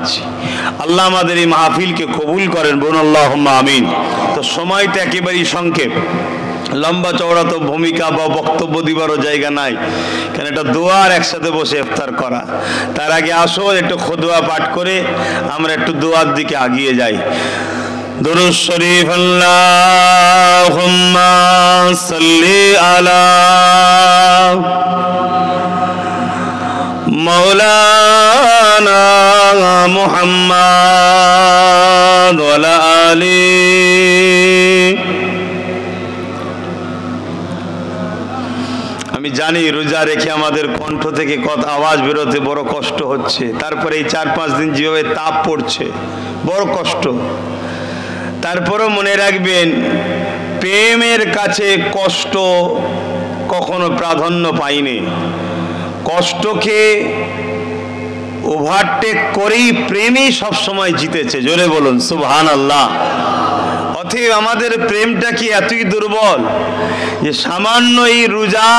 পাচ্ছি। আল্লাহ আমাদের এই মাহফিলকে কবুল করেন, বলুন আল্লাহুম্মা আমিন। তো সময়টা একেবারেই সংক্ষেপ, লম্বা চওড়া তো ভূমিকা বা বক্তব্য দিবারও জায়গা নাই, কারণ এটা দোয়ার একসাথে বসে ইফতার করা। তার আগে আসো একটু খুতবা পাঠ করে আমরা একটু দোয়ার দিকে আগিয়ে যাই। দুরূদ শরীফ। আল্লাহুম্মা সাল্লি আলা মাওলানা মুহাম্মদ ওয়া আলা আলি। আমি জানি রোজা রেখে আমাদের কণ্ঠ থেকে কথা আওয়াজ বেরোতে বড় কষ্ট হচ্ছে, তারপরে এই 4-5 দিন যেভাবে তাপ পড়ছে বড় কষ্ট। তারপরেও মনে রাখবেন, প্রেমের কাছে কষ্ট কখনো প্রাধান্য পায়নি। কষ্টকে ওভারটেক করেই প্রেমই সবসময় জিতেছে। জোরে বলুন সুবহানাল্লাহ। অতএব আমাদের প্রেমটা কি এতই দুর্বল যে সামান্য এই রোজা,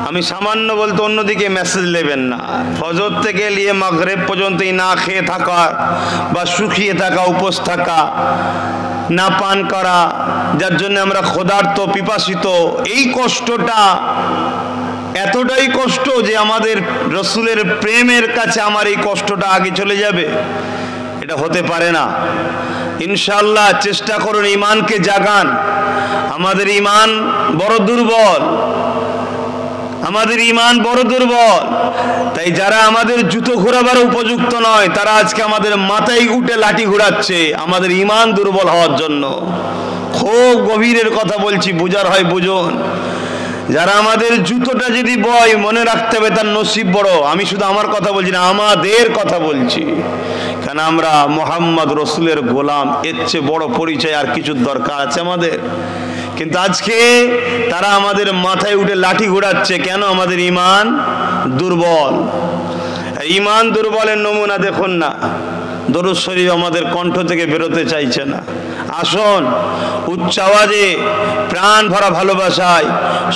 আমি সামান্য বলতে অন্যদিকে মেসেজ নেবেন না, ফজর থেকে নিয়ে মাগরিব পর্যন্ত না খেয়ে থাকা বা শুকিয়ে থাকা, উপোস থাকা, না পান করা, যার জন্য আমরা ক্ষুধার্ত পিপাসিত, এই কষ্টটা এতটাই কষ্ট যে আমাদের রসুলের প্রেমের কাছে আমার এই কষ্টটা আগে চলে যাবে, এটা হতে পারে না। ইনশাআল্লাহ চেষ্টা করুন, ঈমানকে জাগান। আমাদের ঈমান বড় দুর্বল, আমাদের ঈমান বড় দুর্বল। তাই যারা আমাদের জুতো ঘোরাবার উপযুক্ত নয়, তারা আজকে আমাদের মাথায় উঠে লাঠি ঘোরাচ্ছে আমাদের ঈমান দুর্বল হওয়ার জন্য। খুব গভীরের কথা বলছি, বুঝার হয় বুঝুন। যারা আমাদের জুতোটা যদি বয়, মনে রাখতে হবে তার নসিব বড়। আমি শুধু আমার কথা বলছি না, আমাদের কথা বলছি, কেন আমরা মুহাম্মদ রসুলের গোলাম। এর চেয়ে বড় পরিচয় আর কিছুর দরকার আছে আমাদের? কিন্তু আজকে তারা আমাদের মাথায় উঠে লাঠি ঘোরাচ্ছে, কেন? আমাদের ঈমান দুর্বল। ঈমান দুর্বলের নমুনা দেখুন না, দরুদ শরীফ আমাদের কণ্ঠ থেকে বেরোতে চাইছে না। আসুন উচ্চ আওয়াজে প্রাণ ভরা ভালোবাসায়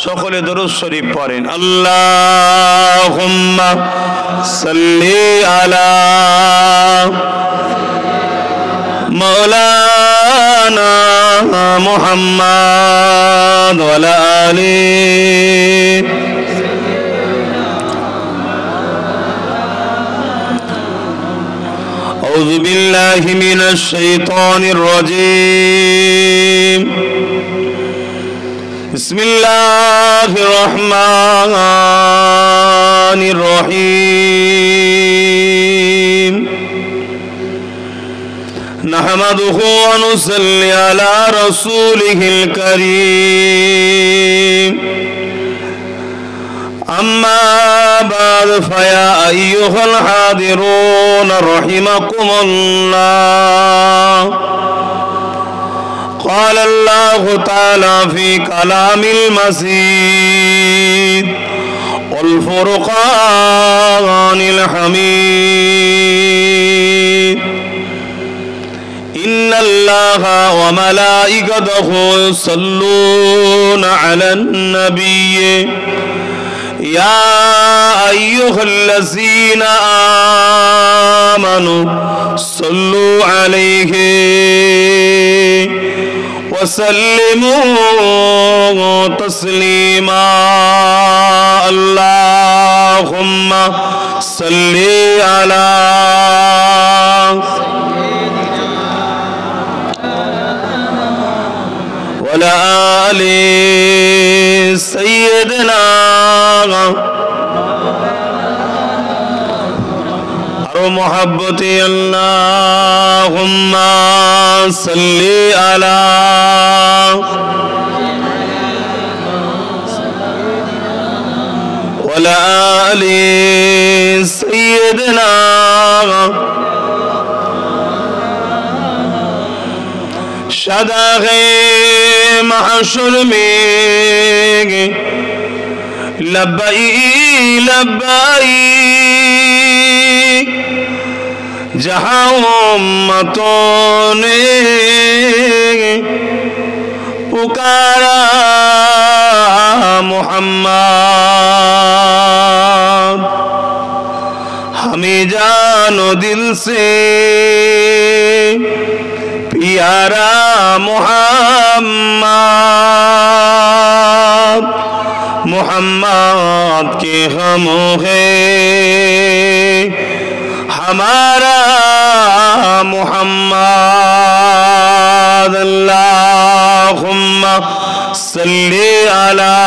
সকলে দরুদ শরীফ পড়েন। আল্লাহুম্মা সাল্লি আলা মাওলানা মুহাম্মদ ওয়া আলা আলি। أعوذ بالله من الشيطان الرجيم. بسم الله الرحمن الرحيم. نحمده ونصلي على رسوله الكريم. أما بعد فيا أيها الحاضرون رحمكم الله. قال الله تعالى في كلام المجيد والفرقان الحميد. إن الله وملائكته يصلون على النبي يا أيها الذين آمنوا صلوا عليه وسلموا تسليما. اللهم صل على وعلى آل سيدنا محبتي. اللهم صل على وعلى آل سيدنا شداغ محشر में लब्बाई लब्बाई जहाँ उम्मतों ने पुकारा मुहम्मद हमें जानो दिल से प्यारा मोहम्मद, मोहम्मद के हम हैं हमारा मोहम्मद। अल्लाहुम्मा सल्ली अला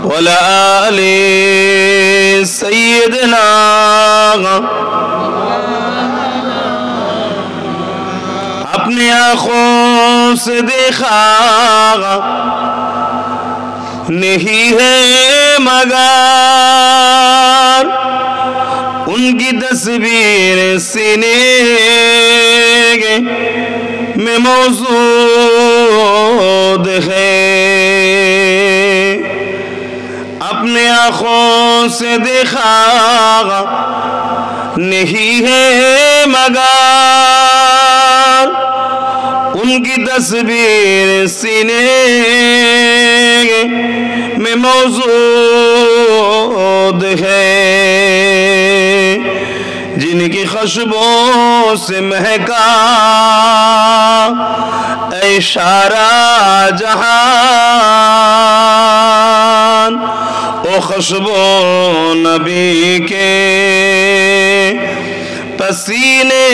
वला आले सय्यदना। अपने आँखों से देखा नहीं है मगर उनकी तस्वीर सीने में मौजूद है। अपने आँखों से देखा नहीं है मगर उनकी तस्वीर सीने में मौजूद है। जिनकी खुशबू से महका ऐ सारा जहान, ओ खुशबू नबी के पसीने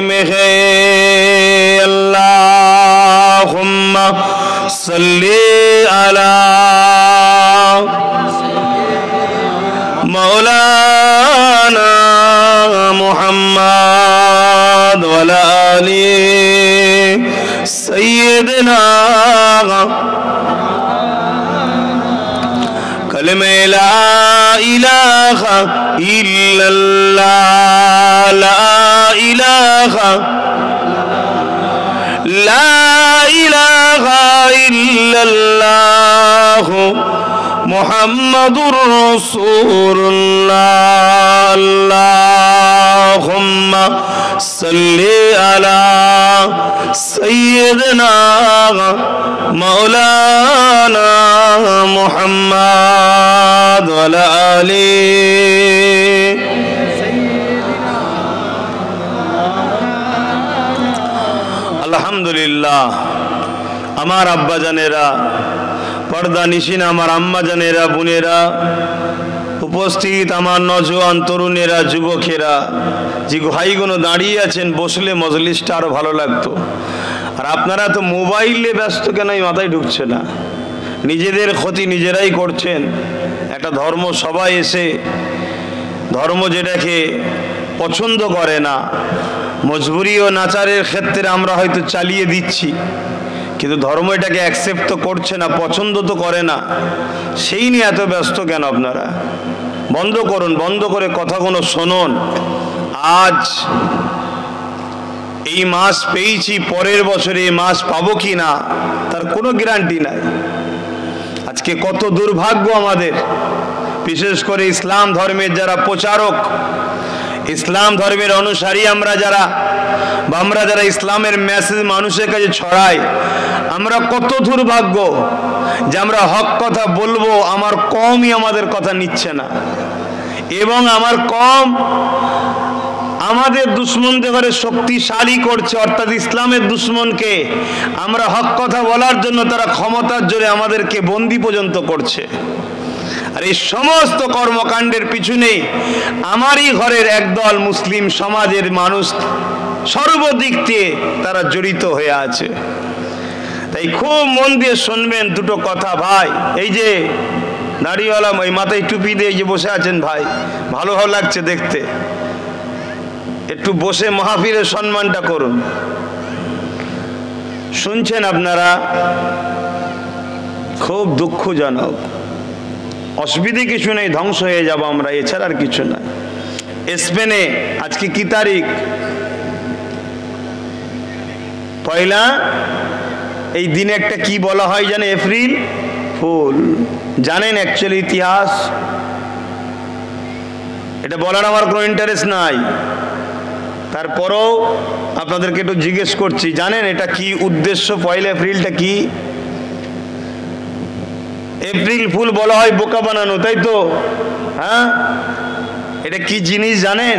में है। अल्लाहुम्मा सल्ली अला मौलाना मुहम्मद वला आली सय्यदना। कलमे ला इलाहा इल्लल्लाह, ला इलाहा इल्लल्लाह मुहम्मदुर रसूलुल्लाह। अल्लाहुम्मा सल्ली अला सय्यदना मौलाना मुहम्मद वला आली। अल्हम्दुलिल्लाह। আমার আব্বা জানেরা, পর্দা নিশিন আমার আম্মা জানেরা, বোনেরা, উপস্থিত আমার নজওয়ান তরুণেরা, যুবকেরা, যে ভাইগুলো দাঁড়িয়ে আছেন, বসলে মজলিসটা আরো ভালো লাগতো। আর আপনারা তো মোবাইলে ব্যস্ত, কেন মাথায় ঢুকছে না। নিজেদের ক্ষতি নিজেরাই করছেন। একটা ধর্ম সবাই এসে ধর্ম যেটাকে পছন্দ করে না, মজবুরি ও নাচারের ক্ষেত্রে আমরা হয়তো চালিয়ে দিচ্ছি, কিন্তু ধর্ম এটাকে অ্যাকসেপ্ট তো করছে না, পছন্দ তো করে না। সেই নিয়ে এত ব্যস্ত কেন আপনারা? বন্ধ করুন, বন্ধ করে কথাগুলো শুনুন। আজ এই মাস পেয়েছি, পরের বছরে এই মাস পাবো কি না তার কোনো গ্যারান্টি নাই। আজকে কত দুর্ভাগ্য আমাদের, বিশেষ করে ইসলাম ধর্মের যারা প্রচারক, ইসলাম ধর্মের অনুসারী আমরা যারা ইসলামের মেসেজ মানুষের কাছে ছড়াই, আমরা কত দুর্ভাগ্য যে আমরা হক কথা বলবো, আমার কমই আমাদের কথা নিচ্ছে না, এবং আমার কম আমাদের দুশ্মনদের ঘরে শক্তিশালী করছে, অর্থাৎ ইসলামের দুশ্মনকে আমরা হক কথা বলার জন্য তারা ক্ষমতার জোরে আমাদেরকে বন্দি পর্যন্ত করছে। আর এই সমস্ত কর্মকাণ্ডের পিছনে আমারই ঘরের একদল মুসলিম সমাজের মানুষ সর্বদিক দিয়ে তারা জড়িত হয়ে আছে। তাই খুব মন দিয়ে শুনবেন দুটো কথা ভাই। এই যে দাড়িওয়ালা, ওই মাথায় টুপি দিয়ে যে বসে আছেন ভাই, ভালো ভালো লাগছে দেখতে, একটু বসে মাহফিলের সম্মানটা করুন। শুনছেন আপনারা, খুব দুঃখজনক। অসুবিধে কিছু নেই, ধ্বংস হয়ে যাব আমরা, এছাড়া আর কিছু না। স্পেনে আজকে কি তারিখ? পয়লা। এই দিনে একটা কি বলা হয় জানে? April fool. জানেন অ্যাকচুয়ালি ইতিহাস? এটা বলার আমার কোনো ইন্টারেস্ট নাই, তারপরও আপনাদেরকে একটু জিজ্ঞেস করছি, জানেন এটা কি উদ্দেশ্য? পয়লা এপ্রিলটা কি? এপ্রিল ফুল বলা হয় বোকা বানানো, তাই তো? হ্যাঁ, এটা কি জিনিস জানেন?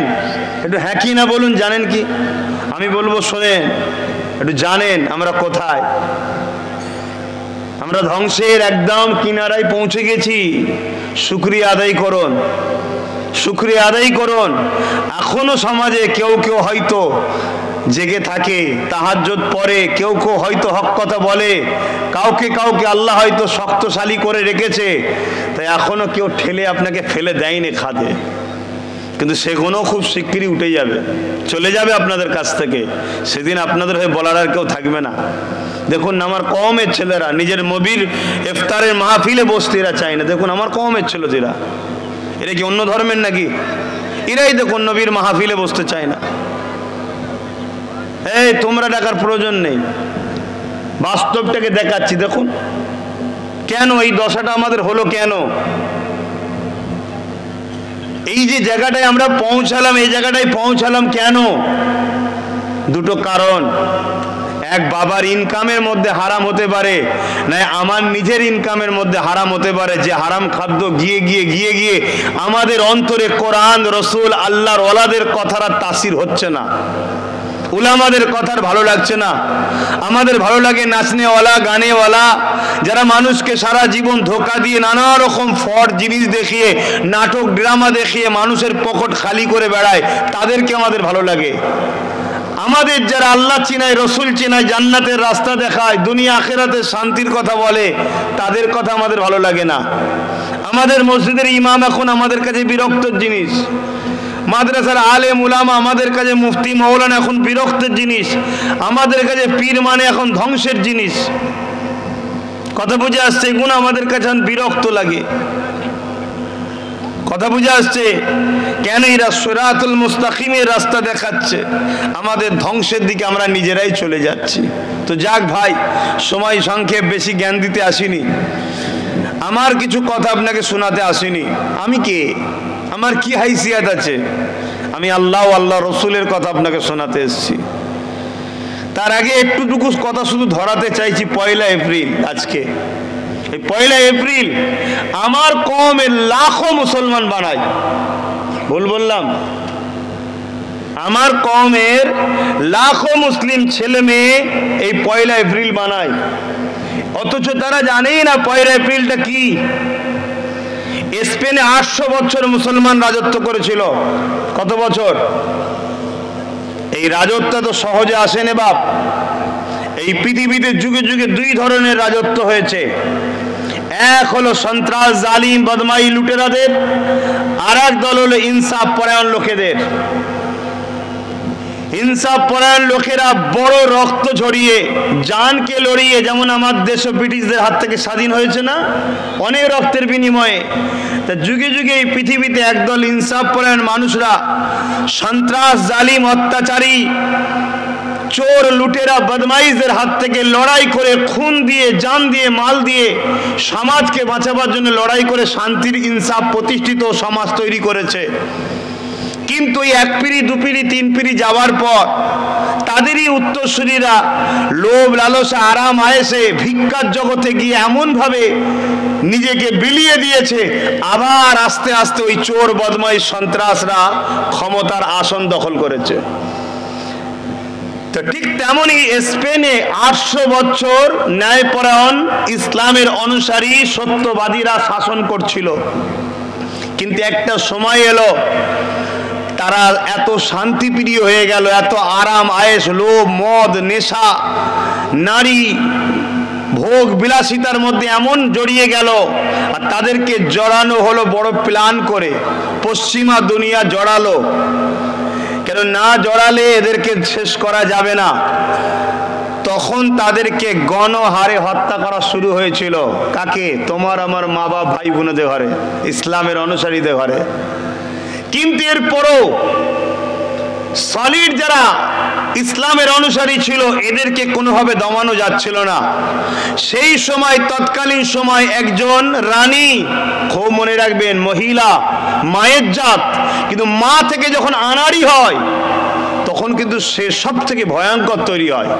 একটু হ্যাঁ কি না বলুন, জানেন কি? আমি বলবো শোনেন, একটু জানেন আমরা কোথায়? আমরা ধ্বংসের একদম কিনারায় পৌঁছে গেছি। শুকরিয়া আদায় করুন, শুকরিয়া আদায় করুন। এখনো সমাজে কেউ কেউ হয়তো জেগে থাকে, তাহাজ্জুদ পড়ে, কেউ কেউ হয়তো হক কথা বলে, কাউকে কাউকে আল্লাহ হয়তো শক্তশালী করে রেখেছে, তাই এখনো কেউ ঠেলে আপনাকে ফেলে দেয়নি খাদে। কিন্তু সেগুলো খুব শিগগিরই উঠে যাবে, চলে যাবে আপনাদের কাছ থেকে। সেদিন আপনাদের হয়ে বলার আর কেউ থাকবে না। দেখুন আমার কওমের ছেলেরা নিজের নবীর ইফতারের মাহফিলে বসতে এরা চায় না। দেখুন আমার কওমের ছেলেরা, এরা কি অন্য ধর্মের নাকি? এরাই দেখুন নবীর মাহফিলে বসতে চায় না। এই তোমরা ডাকার প্রয়োজন নেই, বাস্তবটাকে দেখাচ্ছি। দেখুন কেন এই দশাটা আমাদের হলো, কেন এই যে জায়গাটায় আমরা পৌঁছালাম, এই জায়গাটায় পৌঁছালাম কেন? দুটো কারণ। এক, বাবার ইনকামের মধ্যে হারাম হতে পারে, না আমার নিজের ইনকামের মধ্যে হারাম হতে পারে, যে হারাম খাদ্য গিয়ে গিয়ে গিয়ে গিয়ে আমাদের অন্তরে কোরআন, রসুল, আল্লাহর ওয়ালাদের কথার তাসির হচ্ছে না, উলামাদের কথার ভালো লাগছে না। আমাদের ভালো লাগে নাচনেওয়ালা, গানেওয়ালা, যারা মানুষকে সারা জীবন ধোকা দিয়ে নানা রকম ফ্রড জিনিস দেখিয়ে, নাটক ড্রামা দেখিয়ে মানুষের পকেট খালি করে বেড়ায়, তাদেরকে আমাদের ভালো লাগে। আমাদের যারা আল্লাহ চিনায়, রসুল চিনায়, জান্নাতের রাস্তা দেখায়, দুনিয়া আখিরাতের শান্তির কথা বলে, তাদের কথা আমাদের ভালো লাগে না। আমাদের মসজিদের ইমাম এখন আমাদের কাছে বিরক্তের জিনিস, মাদ্রাসার আলেম উলামা আমাদের কাছে মুফতি মৌলানা এখন বিরক্তের জিনিস, আমাদের কাছে পীর মানে এখন ধ্বংসের জিনিস। কথা বুঝে আসছে? এগুলো আমাদের কাছে এখন বিরক্ত লাগে। কথা বুঝে আসছে? কেন? এরা সিরাতুল মুস্তাকিমের রাস্তা দেখাচ্ছে, আমাদের ধ্বংসের দিকে আমরা নিজেরাই চলে যাচ্ছি। তো যাক ভাই, সময় সংক্ষেপ, বেশি জ্ঞান দিতে আসিনি, আমার কিছু কথা আপনাকে শোনাতে আসিনি। আমি কে? আমার কি হাইসিয়াত আছে? আমি আল্লাহ আল্লাহ রসুলের কথা আপনাকে শোনাতে এসেছি। তার আগে একটুটুকু কথা শুধু ধরাতে চাইছি। 1 এপ্রিল, আজকে এই 1 এপ্রিল আমার কওমের লাখো মুসলমান বানায়। ভুল বললাম? আমার কওমের লাখো মুসলিম ছেলে মেয়ে এই 1 এপ্রিল বানায়, অথচ তারা জানেই না 1 এপ্রিলটা কি। স্পেনে 800 বছর মুসলমান রাজত্ব করেছিল। কত বছর? এই রাজত্ব তো সহজে আসেনি বাপ। এই পৃথিবীতে যুগে যুগে দুই ধরনের রাজত্ব হয়েছে। এক হলো সন্ত্রাস, জালিম, বদমাই, লুটেরাদের, আর এক দল হলো ইনসাফ পরায়ণ লোকেদের। ইনসাফ পরায়ণ লোকেরা বড় রক্ত ঝরিয়ে, জানকে লড়িয়ে, যেমন আমার দেশ ব্রিটিশদের হাত থেকে স্বাধীন হয়েছে না, অনেক রক্তের বিনিময়ে। তা যুগে যুগে এই পৃথিবীতে একদল ইনসাফ পরায়ণ মানুষরা সন্ত্রাস, জালিম, অত্যাচারী, চোর, লুটেরা, বদমাইশদের হাত থেকে লড়াই করে, খুন দিয়ে, জান দিয়ে, মাল দিয়ে সমাজকে বাঁচাবার জন্য লড়াই করে শান্তির, ইনসাফ প্রতিষ্ঠিত সমাজ তৈরি করেছে। কিন্তু এই 1 পিঁড়ি, 2 পিঁড়ি, 3 পিঁড়ি যাওয়ার পর তাদেরই উত্তরসূরিরা লোভ, লালসা, আরাম আয়েসে ভিক্ষার জগতে গিয়ে এমনভাবে নিজেকে বিলিয়ে দিয়েছে, আবার আস্তে আস্তে ওই চোর, বদমাইশ, সন্ত্রাসরা ক্ষমতার আসন দখল করেছে। তো ঠিক তেমনই স্পেনে 800 বছর ন্যায়পরায়ণ ইসলামের অনুসারী সত্যবাদীরা শাসন করছিল। কিন্তু একটা সময় এলো, তারা এত শান্তিপ্রিয় হয়ে গেল, এত আরাম আয়েশ, লোভ, মদ, নেশা, নারী, ভোগ বিলাসিতার মধ্যে এমন জড়িয়ে গেল, আর তাদেরকে জড়ানো হলো বড় প্ল্যান করে। পশ্চিমা দুনিয়া জড়ালো, কেন না জড়ালে এদেরকে শেষ করা যাবে না। তখন তাদেরকে গণহারে হত্যা করা শুরু হয়েছিল। কাকে? তোমার আমার মা বাপ, ভাই বোনদের ঘরে, ইসলামের অনুসারীদের ঘরে। কিন্তু এরপরও সলিড যারা ইসলামের অনুসারী ছিল, এদেরকে কোনোভাবে দমানো যাচ্ছিল না। সেই সময়, তৎকালীন সময়, একজন রানী, খুব মনে রাখবেন, মহিলা, মায়ের জাত, কিন্তু মা থেকে যখন আনাড়ি হয় তখন কিন্তু সে সব থেকে ভয়ঙ্কর তৈরি হয়।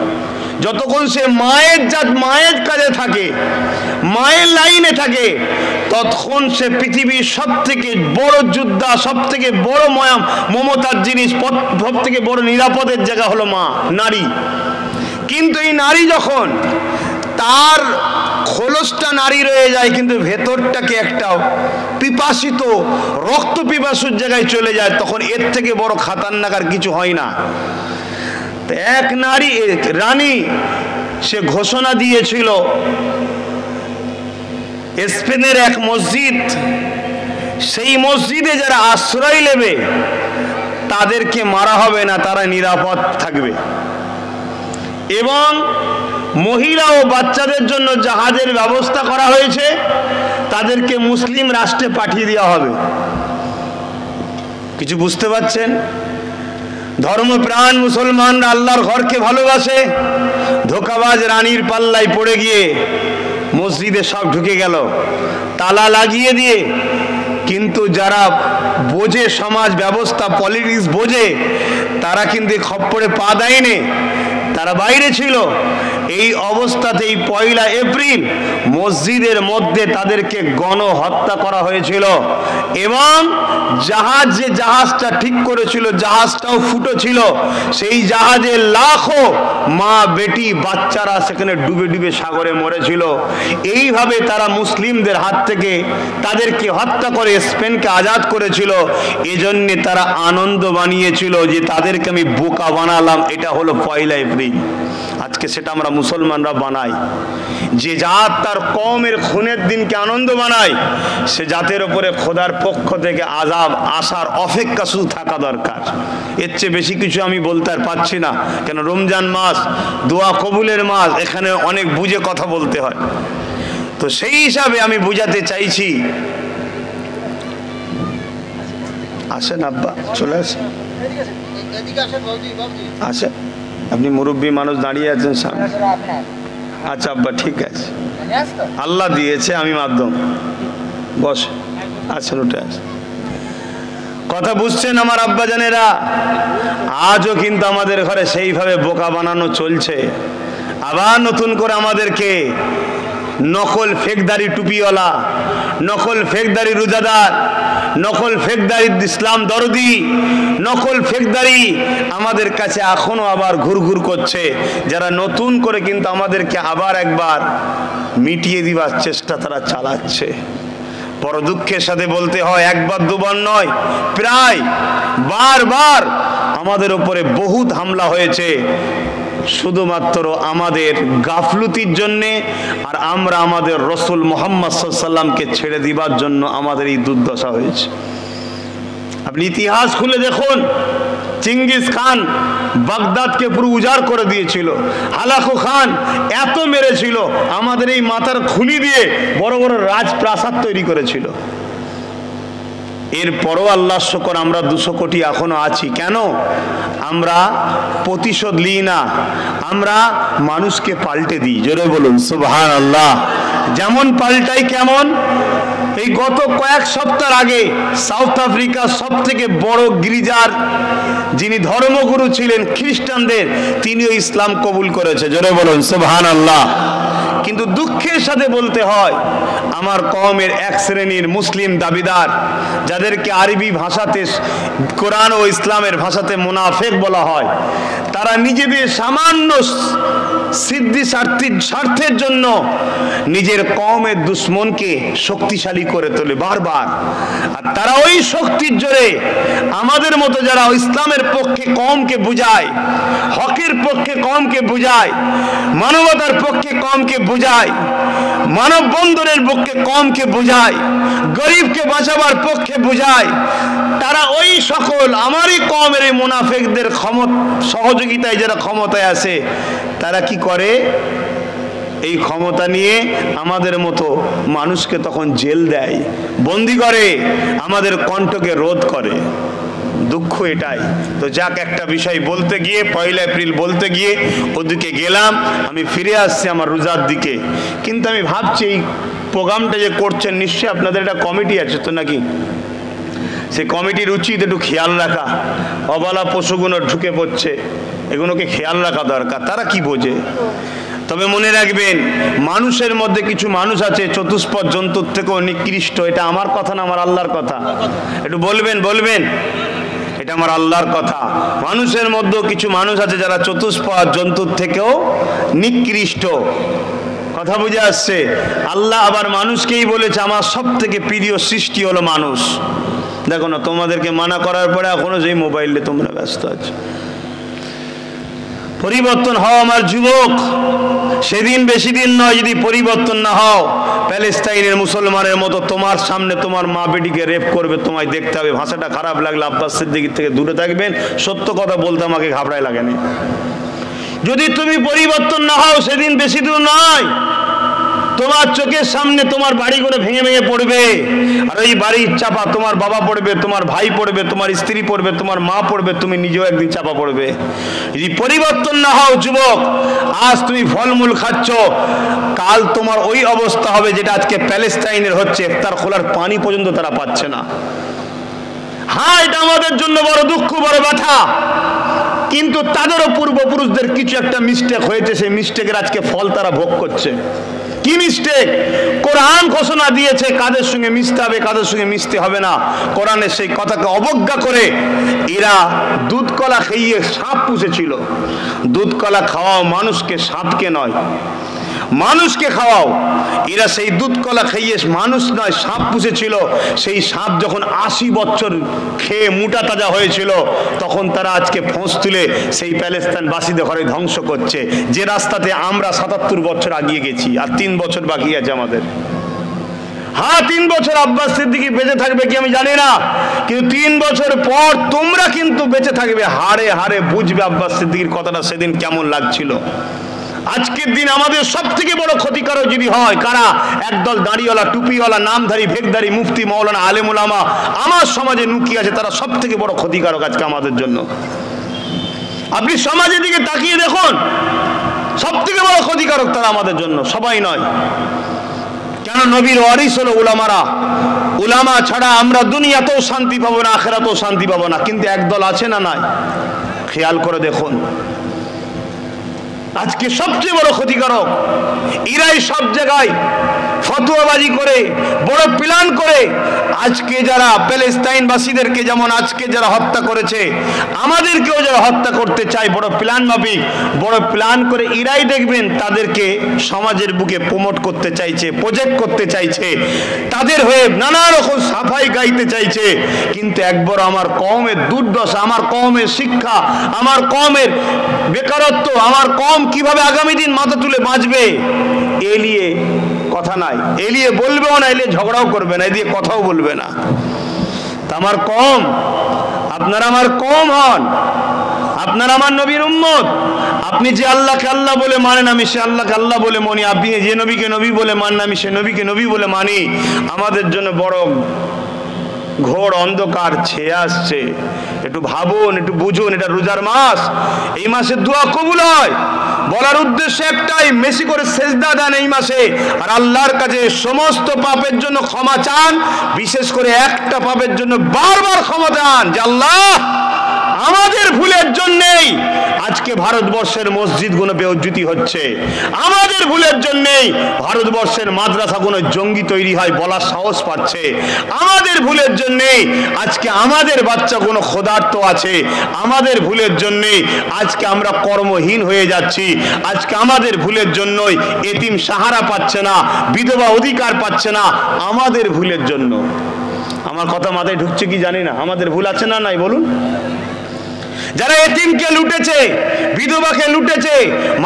যতক্ষণ সে মায়ের জাত মায়ের কাজে থাকে, মায়ের লাইনে থাকে, ততক্ষণ সে পৃথিবীর সব থেকে বড় যোদ্ধা, সব থেকে বড় মমতার জিনিস, সব থেকে বড় নিরাপদের জায়গা হলো মা, নারী। কিন্তু এই নারী যখন তার খোলসটা নারী রয়ে যায়, কিন্তু ভেতরটাকে একটা পিপাসিত রক্ত পিপাসুর জায়গায় চলে যায়, তখন এর থেকে বড় খাতারনাক আর কিছু হয় না। এক নারী রানী সে ঘোষণা দিয়েছিল, স্পেনের এক মসজিদ, সেই মসজিদে যারা আশ্রয় নেবে তাদেরকে মারা হবে না, তারা নিরাপদ থাকবে, এবং মহিলা ও বাচ্চাদের জন্য জাহাজের ব্যবস্থা করা হয়েছে, তাদেরকে মুসলিম রাষ্ট্রে পাঠিয়ে দেওয়া হবে। কিছু বুঝতে পারছেন? ধর্মপ্রাণ মুসলমানরা আল্লাহর ঘরকে ভালোবাসে, ধোঁকাবাজ রানীর পাল্লায় পড়ে গিয়ে মসজিদে সব ঢুকে গেল তালা লাগিয়ে দিয়ে। কিন্তু যারা বোঝে সমাজ ব্যবস্থা, পলিটিক্স বোঝে, তারা কিন্তু খপ্পরে পা দেয়নি, তারা বাইরে ছিল। এই অবস্থাতেই 1 এপ্রিল মসজিদের মধ্যে তাদেরকে গণহত্যা করা হয়েছিল, এবং যে জাহাজটা ঠিক করেছিল জাহাজটাও ফুটো ছিল, সেই জাহাজে লাখো মা বেটি বাচ্চারা সেখানে ডুবে ডুবে সাগরে মরেছিল। এইভাবে তারা মুসলিমদের হাত থেকে তাদেরকে হত্যা করে স্পেনকে আজাদ করেছিল। এজন্যে তারা আনন্দ বানিয়েছিল যে তাদেরকে আমি বোকা বানালাম, এটা হলো 1 এপ্রিল। আজকে সেটা আমরা মুসলমানরা বানাই। যে জাত তার কওমের খুনের দিনকে আনন্দ বানায়, সে জাতের উপরে খোদার পক্ষ থেকে আযাব আসার অপেক্ষা শুধু থাকা দরকার। এর চেয়ে বেশি কিছু আমি বলতে আর পারছি না, কেন রমজান মাস, দোয়া কবুলের মাস, এখানে অনেক বুঝে কথা বলতে হয়। তো সেই হিসাবে আমি বুঝাতে চাইছি। আসেন আব্বা, চলে আসেন, আসেন। আপনি মুরব্বী মানুষ, দাঁড়িয়ে আছেন সামনে। আচ্ছা আব্বা, ঠিক আছে, আল্লাহ দিয়েছে, আমি মাধ্যম। বস, আসেন, উঠে আসেন। কথা বুঝছেন আমার আব্বা জানেরা? আজও কিন্তু আমাদের ঘরে সেইভাবে বোকা বানানো চলছে। আবার নতুন করে আমাদেরকে নকল ফেকদারি টুপিওয়ালা, নকল ফেকদারি রোজাদার, নকল ফেকদারি ইসলাম দরদি, নকল ফেকদারি আমাদের কাছে এখনো আবার ঘুরঘুর করছে, যারা নতুন করে কিন্তু আমাদেরকে আবার একবার মিটিয়ে দিবার চেষ্টা তারা চালাচ্ছে। বড় দুঃখের সাথে বলতে হয়, একবার দুবার নয়, প্রায় বারবার আমাদের উপরে বহুত হামলা হয়েছে, শুধুমাত্র আমাদের গাফলতির জন্যে, আর আমরা আমাদের রসুল মুহাম্মদ সাল্লাল্লাহু আলাইহি ওয়াসাল্লামকে ছেড়ে দিবার জন্য আমাদের এই দুর্দশা হয়েছে। আপনি ইতিহাস খুলে দেখুন, চিঙ্গিস খান বাগদাদকে পুরো উজাড় করে দিয়েছিল, হালাকু খান এত মেরেছিল, আমাদের এই মাথার খুলি দিয়ে বড় বড় রাজপ্রাসাদ তৈরি করেছিল। এরপরও আল্লাহর শুকর আমরা 200 কোটি এখনো আছি। কেন? আমরা প্রতিশোধ নিই না, আমরা মানুষকে পাল্টে দিই। জোরে বলুন সুবহানাল্লাহ। যেমন পাল্টাই, কেমন? এই গত কয়েক সপ্তাহ আগে সাউথ আফ্রিকার সব থেকে বড় গির্জার যিনি ধর্মগুরু ছিলেন খ্রিস্টানদের, তিনিও ইসলাম কবুল করেছে। জোরে বলুন সুবহানাল্লাহ। কিন্তু দুঃখের সাথে বলতে হয়, আমার কওমের এক শ্রেণীর মুসলিম দাবিদার, যাদেরকে আরবি ভাষাতে, কোরআন ও ইসলামের ভাষাতে মুনাফিক বলা হয়, তারা নিজেদের সামান্য সিদ্ধি স্বার্থের জন্য নিজের কওমের দুশ্মনকে শক্তিশালী করে তোলে বারবার। আর তারা ওই শক্তির জোরে আমাদের মতো যারা ইসলামের পক্ষে কওমকে বুঝায়, হকের পক্ষে কওমকে বুঝায়, মানবতার পক্ষে কওমকে বুঝায়, মানব বন্ধনের পক্ষে কওমকে বুঝায়, গরিবকে বাঁচাবার পক্ষে বুঝায়, তারা ওই সকল আমারই কওমের এই মুনাফিকদের সহযোগিতায় যারা ক্ষমতায় আসে, তারা কি করে? এই ক্ষমতা নিয়ে আমাদের মতো মানুষকে তখন জেল দেয়, বন্দি করে, আমাদের কণ্ঠকে রোধ করে। দুঃখ এটাই। তো যাক, একটা বিষয় বলতে গিয়ে, 1 এপ্রিল বলতে গিয়ে ওদিকে গেলাম, আমি ফিরে আসছি আমার রোজার দিকে। কিন্তু আমি ভাবছি এই প্রোগ্রামটা যে করছেন, নিশ্চয়ই আপনাদের একটা কমিটি আছে তো নাকি? সে কমিটির উচিত একটু খেয়াল রাখা। অবলা পশুগুলো ঢুকে পড়ছে, এগুলোকে খেয়াল রাখা দরকার। তারা কি বোঝে? তবে মনে রাখবেন, মানুষের মধ্যে কিছু মানুষ আছে চতুষ্পদ জন্তুর থেকেও নিকৃষ্ট। এটা আমার কথা না, আমার আল্লাহর কথা। একটু বলবেন, বলবেন, এটা আমার আল্লাহর কথা। মানুষের মধ্যেও কিছু মানুষ আছে যারা চতুষ্পদ জন্তুর থেকেও নিকৃষ্ট। কথা বুঝে আসছে? আল্লাহ আবার মানুষকেই বলেছে আমার সব থেকে প্রিয় সৃষ্টি হলো মানুষ। দেখো না, তোমাদেরকে মানা করার পরে এখনো যেই মোবাইলে তোমরা ব্যস্ত আছো। পরিবর্তন হও আমার যুবক, সেদিন বেশি দিন নয়। যদি পরিবর্তন না হও, প্যালেস্তাইনের মুসলমানের মতো তোমার সামনে তোমার মা বেটিকে রেপ করবে, তোমায় দেখতে হবে। ভাষাটা খারাপ লাগলে আব্বাস সিদ্দিকীর থেকে দূরে থাকবেন। সত্য কথা বলতে আমাকে ঘাবড়ায় লাগেনি। যদি তুমি পরিবর্তন না হও, সেদিন বেশি দূর নয়, তোমার চোখের সামনে তোমার বাড়িগুলো ভেঙে ভেঙে পড়বে। আর ওই বাড়ির চাপা তোমার বাবা পড়বে, তোমার ভাই পড়বে, তোমার স্ত্রী পড়বে, তোমার মা পড়বে, তুমি নিজেও একদিন চাপা পড়বে। যদি পরিবর্তন না হও যুবক, আজ তুমি ফলমূল খাচ্ছ, কাল তোমার ওই অবস্থা হবে যেটা আজকে প্যালেস্তাইনের হচ্ছে। ইফতার খোলার পানি পর্যন্ত তারা পাচ্ছে না। হ্যাঁ, এটা আমাদের জন্য বড় দুঃখ, বড় ব্যথা। কিন্তু তাদেরও পূর্বপুরুষদের কিছু একটা মিস্টেক হয়েছে, সেই মিস্টেকের আজকে ফল তারা ভোগ করছে। কি মিস্টেক? কোরআন ঘোষণা দিয়েছে কাদের সঙ্গে মিশতে হবে, কাদের সঙ্গে মিশতে হবে না। কোরআনের সেই কথাকে অবজ্ঞা করে এরা দুধ কলা খাইয়ে সাপ পুষেছিল। দুধ কলা খাওয়াও মানুষকে, সাপকে নয়। মানুষকে খাওয়াও। এরা সেই দুধ কলা খাইয়ে মানুষ নয় সাপ পুষেছিল। সেই সাপ যখন 80 বছর খেয়ে মোটা তাজা হয়েছিল, তখন তারা আজকে ফোঁস তুলে সেই প্যালেস্তাইনবাসীদের ঘরে ধ্বংস করছে, যে রাস্তাতে আমরা 77 বছর আগিয়ে গেছি। আর 3 বছর বাকি আছে আমাদের। হ্যাঁ, 3 বছর আব্বাস সিদ্দিকী বেঁচে থাকবে কি আমি জানি না, কিন্তু 3 বছর পর তোমরা কিন্তু বেঁচে থাকবে। হাড়ে হাড়ে বুঝবে আব্বাস সিদ্দিকীর কথাটা সেদিন কেমন লাগছিল। আজকের দিন আমাদের সব থেকে বড় ক্ষতিকারক যদি হয় কারা? একদল দাড়িওয়ালা, টুপিওয়ালা, নামধারী, ভেকধারী, মুফতি, মাওলানা, আলেম ওলামা আমার সমাজে নুকি আছে। তারা সব থেকে বড় ক্ষতিকারক আজকে আমাদের জন্য। আপনি সমাজের দিকে তাকিয়ে দেখুন, সব থেকে বড় ক্ষতিকারক তারা আমাদের জন্য, সবাই নয়। কেন? নবীর ওয়ারিস হলো উলামারা। উলামা ছাড়া আমরা দুনিয়াতেও শান্তি পাবো না, আখিরাতেও শান্তি পাবো না। কিন্তু একদল আছে না নাই? খেয়াল করে দেখুন, আজকে সবচেয়ে বড় ক্ষতিকারক এরাই। সব জায়গায় ফতোয়াবাজি করে, বড় প্ল্যান করে আজকে যারা প্যালেস্তাইনবাসীদেরকে যেমন আজকে যারা হত্যা করেছে, আমাদেরকেও যারা হত্যা করতে চায় বড় প্ল্যান মাফিক, বড় প্ল্যান করে এরাই দেখবেন তাদেরকে সমাজের বুকে প্রমোট করতে চাইছে, প্রজেক্ট করতে চাইছে, তাদের হয়ে নানা রকম সাফাই গাইতে চাইছে। কিন্তু একবার আমার কওমের দুর্দশা, আমার কওমের শিক্ষা, আমার কওমের বেকারত্ব, আমার কওম কিভাবে আগামী দিন মাথা তুলে বাঁচবে, এলিয়ে কথা নাই। এলিয়ে বলবেও না, এলিয়ে ঝগড়াও করবে না, এদিকে কথাও বলবে না। তা আমার কওম, আপনারা আমার কওম হন, আপনারা আমার নবীর উম্মত। আপনি যে আল্লাহকে আল্লাহ বলে মানেন, আমি সে আল্লাহকে আল্লাহ বলে মানি। আপনি যে নবীকে নবী বলে মানেন, আমি সে নবীকে নবী বলে মানি। আমাদের জন্য বড় ঘোর অন্ধকার ছেয়ে আসছে। একটু ভাবুন, একটু বুঝুন, এটা রোজার মাস। এই মাসে দোয়া কবুল হয়। বলার উদ্দেশ্য একটাই, বেশি করে সেজদা দেন এই মাসে, আর আল্লাহর কাছে সমস্ত পাপের জন্য ক্ষমা চান। বিশেষ করে একটা পাপের জন্য বারবার ক্ষমা চান, যে আল্লাহ আমাদের ভুলের জন্যেই আজকে ভারতবর্ষের মসজিদগুলো বেউজ্জতি হচ্ছে, আমাদের ভুলের জন্যেই ভারতবর্ষের মাদ্রাসাগুলো জঙ্গি তৈরি হয়, বলার সাহস পাচ্ছে, আমাদের ভুলের জন্যেই আজকে আমাদের বাচ্চাগুলো ক্ষুধার্ত আছে, আমাদের ভুলের জন্যেই আজকে আমরা কর্মহীন হয়ে যাচ্ছি, আজকে আমাদের ভুলের জন্যই এতিম সাহারা পাচ্ছে না, বিধবা অধিকার পাচ্ছে না, আমাদের ভুলের জন্য। আমার কথা মাথায় ঢুকছে কি জানি না, আমাদের ভুল আছে না নাই বলুন? যারা এতিমকে লুটেছে, বিধবাকে লুটেছে,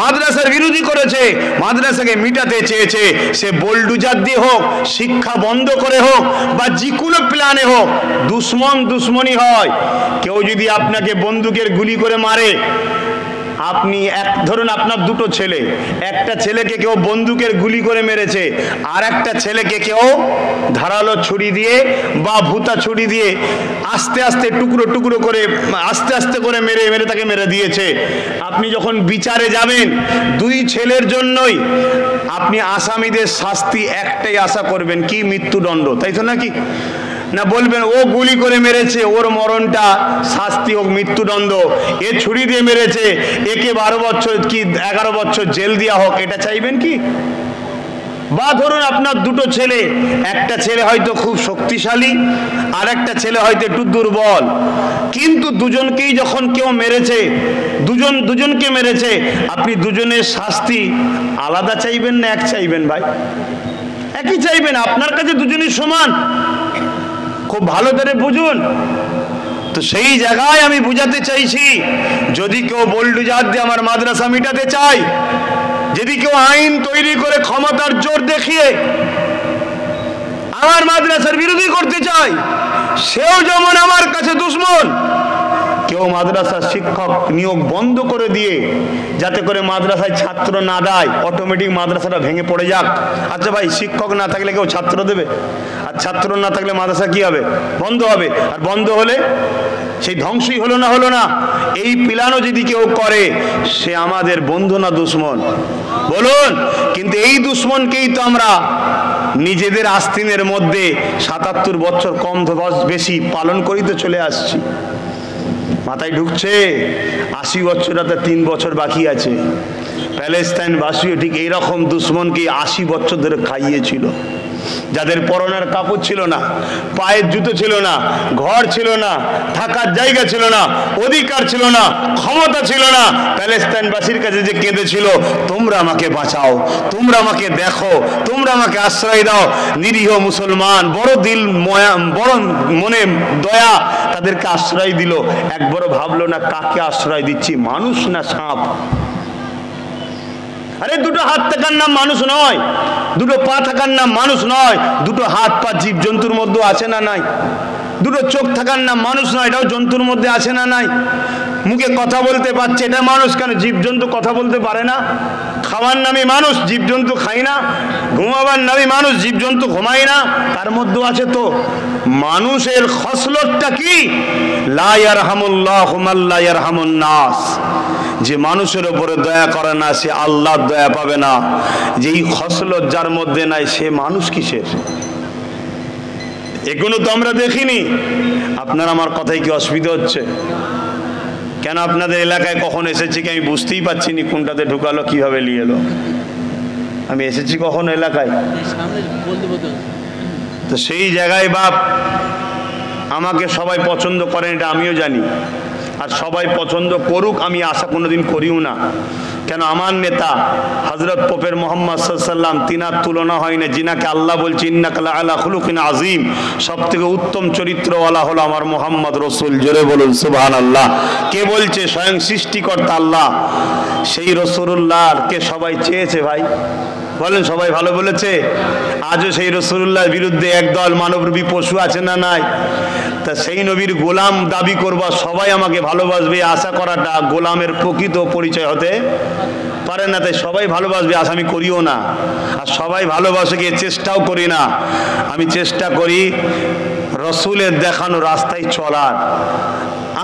মাদ্রাসার বিরোধী করেছে, মাদ্রাসাকে মিটাতে চেয়েছে, সে বোলডুজার দিয়ে হোক, শিক্ষা বন্ধ করে হোক, বা যে কোনো প্ল্যানে হোক, দুশ্মনী হয়। কেউ যদি আপনাকে বন্দুকের গুলি করে মারে, আপনি ধরুন আপনার দুটো ছেলে, একটা ছেলেকে কেউ বন্দুকের গুলি করে মেরেছে, আর একটা ছেলেকে কেউ ধারালো ছুরি দিয়ে বা ভুতা ছুরি দিয়ে আস্তে আস্তে টুকরো টুকরো করে আস্তে আস্তে করে মেরে তাকে মেরে দিয়েছে। আপনি যখন বিচারে যাবেন, দুই ছেলের জন্যই আপনি আসামিদের শাস্তি একটাই আশা করবেন, কি? মৃত্যুদণ্ড, তাই তো নাকি? না বলবেন ও গুলি করে মেরেছে, ওর মরণটা শাস্তি হোক, মৃত্যুদণ্ড, এ ছুরি দিয়ে মেরেছে, একে 12 বছর কি 11 বছর জেল দেওয়া হোক, এটা চাইবেন কি? বা ধরুন আপনার দুটো ছেলে, একটা ছেলে হয়তো খুব শক্তিশালী, আর একটা ছেলে হয়তো একটু দুর্বল, কিন্তু দুজনকেই যখন কেউ মেরেছে, দুজনকে মেরেছে, আপনি দুজনের শাস্তি আলাদা চাইবেন না এক চাইবেন? ভাই একই চাইবেন, আপনার কাছে দুজনই সমান। খুব ভালো করে বুঝুন। তো সেই জায়গায় আমি বুঝাতে চাইছি, যদি কেউ বোল্ডুজার দিয়ে আমার মাদ্রাসা মিটাতে চায়, যদি কেউ আইন তৈরি করে ক্ষমতার জোর দেখিয়ে আমার মাদ্রাসার বিরোধী করতে চায়, সেও যেমন আমার কাছে দুশ্মন। কেউ মাদ্রাসার শিক্ষক নিয়োগ বন্ধ করে দিয়ে যাতে করে মাদ্রাসায় ছাত্র না দেয়, অটোমেটিক মাদ্রাসাটা ভেঙে পড়ে যাক। আচ্ছা ভাই, শিক্ষক না থাকলে কেউ ছাত্র দেবে? আর ছাত্র না থাকলে মাদ্রাসা কি হবে? বন্ধ হবে। আর বন্ধ হলে সেই ধ্বংসই হলো না। এই প্ল্যানও যদি কেউ করে, সে আমাদের বন্ধু না দুশ্মন? বলুন। কিন্তু এই দুশ্মনকেই তো আমরা নিজেদের আস্তিনের মধ্যে 77 বছর কম বেশি পালন করিতে চলে আসছি। মাথায় ঢুকছে 80 বছর, 3 বছর বাকি আছে। প্যালেস্তাইনবাসীও ঠিক এইরকম দুশ্মনকে 80 বছর ধরে খাইয়েছিল, যাদের পরনের কাপড় ছিল না, পায়ের জুতো ছিল না, ঘর ছিল না, থাকার জায়গা ছিল না, অধিকার ছিল না, ক্ষমতা ছিল না, প্যালেস্তাইনবাসীর কাছে যে কেঁদেছিল, তোমরা আমাকে বাঁচাও, তোমরা আমাকে দেখো, তোমরা আমাকে আশ্রয় দাও। নিরীহ মুসলমান বড় দিল বড় মনে দয়া, তাদেরকে আশ্রয় দিল। একবারও ভাবলো না কাকে আশ্রয় দিচ্ছি, মানুষ না সাপ? আরে দুটো হাত থাকার নাম মানুষ নয়, দুটো পা থাকার নাম মানুষ নয়। দুটো হাত পা জীবজন্তুর মধ্যে আছে না নাই? দুটো চোখ থাকার নাম মানুষ নয়, এটাও জন্তুর মধ্যে আছে না নাই? মুখে কথা বলতে পারছে, এটা মানুষ কেন? জীবজন্তু কথা বলতে পারে না? খাওয়ার নামে মানুষ, জীবজন্তু খাই না? ঘুমাবার নামে মানুষ, জীবজন্তু ঘুমায় না? তার মধ্যে আছে তো। মানুষের খসলতটা কি? লা ইয়ারহামুল্লাহু মান লা ইয়ারহামুন নাস। যে মানুষের উপরে দয়া করে না, সে আল্লাহর দয়া পাবে না। যেই খসলত যার মধ্যে নাই, সে মানুষ কিসের? এগুলো তো আমরা দেখিনি। আপনার আমার কথায় কি অসুবিধা হচ্ছে? কেন আপনাদের এলাকায় কখন এসেছি কি আমি বুঝতেই পারছি না, কোনটাতে ঢুকালো, কিভাবে নিয়ে এলো। আমি এসেছি কখন এলাকায়? তো সেই জায়গায় বাপ, আমাকে সবাই পছন্দ করেন এটা আমিও জানি, আর সবাই পছন্দ করুক আমি আশা কোনোদিন করিও না। কেন? আমার নেতা হযরত পোপের মুহাম্মদ সাল্লাল্লাহু আলাইহি ওয়াসাল্লাম, তিনার তুলনা হয় না, যিনাকে আল্লাহ বলছে ইন্নাকা লাআলা খুলুকিন আযীম, সবথেকে উত্তম চরিত্রওয়ালা হলো আমার মুহাম্মদ রাসূল। জোরে বলুন সুবহানাল্লাহ। কে বলছে? স্বয়ং সৃষ্টিকর্তা আল্লাহ। সেই রাসূলুল্লাহকে সবাই চেয়েছে ভাই, বলেন সবাই ভালো বলেছে? আজও সেই রাসূলুল্লাহর বিরুদ্ধে একদল মানবরূপী পশু আছে না নাই? তা সেই নবীর গোলাম দাবি করবা, সবাই আমাকে ভালোবাসবে আশা করাটা গোলামের প্রকৃত পরিচয় হতে পারে না। তাই সবাই ভালোবাসবে আশা আমি করিও না, আর সবাই ভালোবাসে গিয়ে চেষ্টাও করি না। আমি চেষ্টা করি রসুলের দেখানো রাস্তায় চলার।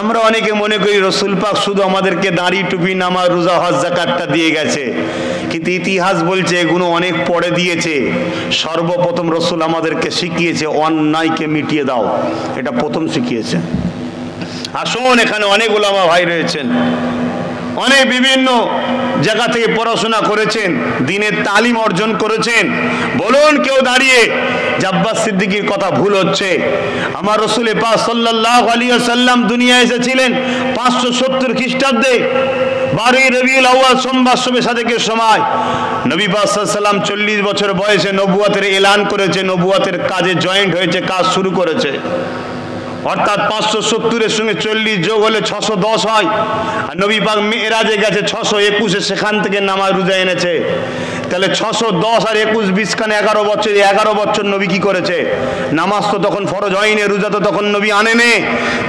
আমরা অনেকে মনে করি রসুল পাক শুধু আমাদেরকে দাড়ি টুপি নামাজ রোজা হজ যাকাতটা দিয়ে গেছে, কিন্তু ইতিহাস বলছে এগুলো অনেক পরে দিয়েছে। সর্বপ্রথম রসুল আমাদেরকে শিখিয়েছে অন্যায়কে মিটিয়ে দাও, এটা প্রথম শিখিয়েছে। আসুন, এখানে অনেক ওলামা ভাই রয়েছেন, অনেক বিভিন্ন জায়গা থেকে পড়াশোনা করেছেন, দ্বীনের তালিম অর্জন করেছেন। বলুন কেউ দাঁড়িয়ে যে আব্বাস সিদ্দিকীর কথা ভুল হচ্ছে? আমার রাসূল পাক সাল্লাল্লাহু আলাইহি ওয়াসাল্লাম দুনিয়ায় এসেছিলেন 570 খ্রিস্টাব্দে 12ই রবিউল আউয়াল সোমবার শবে সাদেকের সময়। নবী পাক সাল্লাল্লাহু আলাইহি ওয়াসাল্লাম 40 বছর বয়সে নবুয়তের এলান করেছে, নবুয়তের কাজে জয়েন্ট হয়েছে, কাজ শুরু করেছে। অর্থাৎ 570-এর সঙ্গে 40 যোগ হলে 610 হয়। আর নবী পাক মেরাজে গেছে 621-এ, সেখান থেকে নামাজ রোজা এনেছে। তাহলে 610 আর 21 20 খানে 11 বছর। 11 বছর নবী কি করেছে? নামাজ তো তখন ফরজ হয়নি, রোজা তো তখন নবী আনেনে।